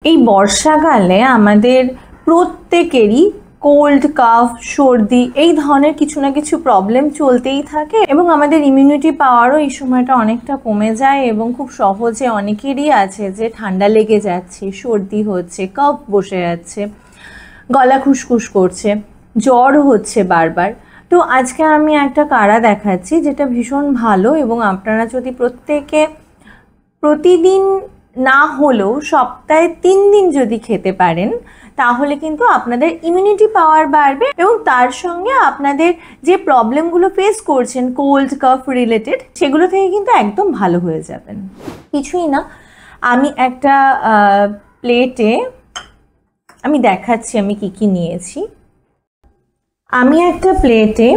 এই বর্ষাকালে আমাদের প্রত্যেকেরই কোল্ড কাফ সর্দি এই ধরনের কিছু না কিছু প্রবলেম চলতেই থাকে এবং আমাদের ইমিউনিটি পাওয়ারও এই সময়টা অনেকটা কমে যায় এবং খুব সহজে অনেকেরই আছে যে ঠান্ডা লেগে যাচ্ছে, সর্দি হচ্ছে, কফ বসে যাচ্ছে, গলা খুসখুস করছে, জ্বর হচ্ছে বারবার। তো আজকে আমি একটা কাড়া দেখাচ্ছি যেটা ভীষণ ভালো এবং আপনারা যদি প্রত্যেকে প্রতিদিন না হলেও সপ্তাহে 3 দিন যদি খেতে পারেন তাহলে কিন্তু আপনাদের ইমিউনিটি পাওয়ার বাড়বে এবং তার সঙ্গে আপনাদের যে প্রবলেমগুলো ফেস করছেন কোল্ড কাফ রিলেটেড সেগুলো থেকে কিন্তু একদম ভালো হয়ে যাবেন। কিছুই না, আমি একটা প্লেটে আমি দেখাচ্ছি আমি কি নিয়েছি। আমি একটা প্লেটে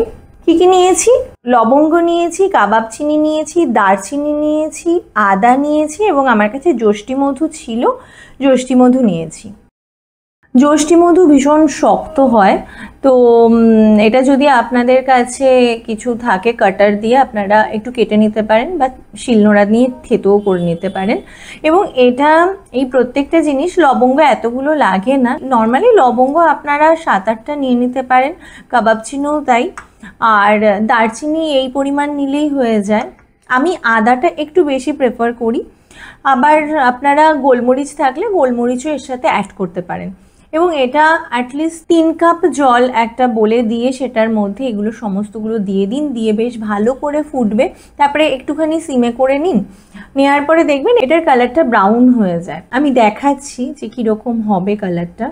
কি নিয়েছি, লবঙ্গ নিয়েছি, কাবাব চিনি নিয়েছি, দারচিনি নিয়েছি, আদা নিয়েছি এবং আমার কাছে যষ্টি মধু ছিল, যষ্টি মধু নিয়েছি। যষ্টি মধু ভীষণ শক্ত হয়, তো এটা যদি আপনাদের কাছে কিছু থাকে কাটার দিয়ে আপনারা একটু কেটে নিতে পারেন বা শিলনোড়া নিয়ে থেতোও করে নিতে পারেন। এবং এটা এই প্রত্যেকটা জিনিস লবঙ্গ এতগুলো লাগে না, নর্মালি লবঙ্গ আপনারা 7-8টা নিয়ে নিতে পারেন, কাবাব চিনিও তাই, আর দারচিনি এই পরিমাণ নিলেই হয়ে যায়। আমি আদাটা একটু বেশি প্রেফার করি, আবার আপনারা গোলমরিচ থাকলে গোলমরিচও এর সাথে অ্যাড করতে পারেন। এবং এটা অ্যাটলিস্ট 3 কাপ জল একটা বলে দিয়ে সেটার মধ্যে এগুলো সমস্তগুলো দিয়ে দিন, দিয়ে বেশ ভালো করে ফুটবে, তারপরে একটুখানি সিমে করে নিন, নেওয়ার পরে দেখবেন এটার কালারটা ব্রাউন হয়ে যায়। আমি দেখাচ্ছি যে কীরকম হবে কালারটা,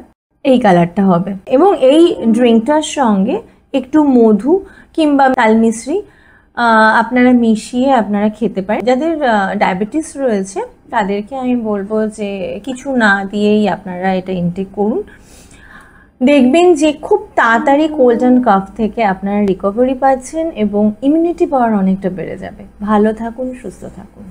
এই কালারটা হবে। এবং এই ড্রিঙ্কটার সঙ্গে একটু মধু কিংবা তালমিশ্রি আপনারা মিশিয়ে আপনারা খেতে পারেন। যাদের ডায়াবেটিস রয়েছে তাদেরকে আমি বলবো যে কিছু না দিয়েই আপনারা এটা ইনটেক করুন, দেখবেন যে খুব তাড়াতাড়ি কোল্ড অ্যান্ড কাফ থেকে আপনারা রিকভারি পাচ্ছেন এবং ইমিউনিটি পাওয়ার অনেকটা বেড়ে যাবে। ভালো থাকুন, সুস্থ থাকুন।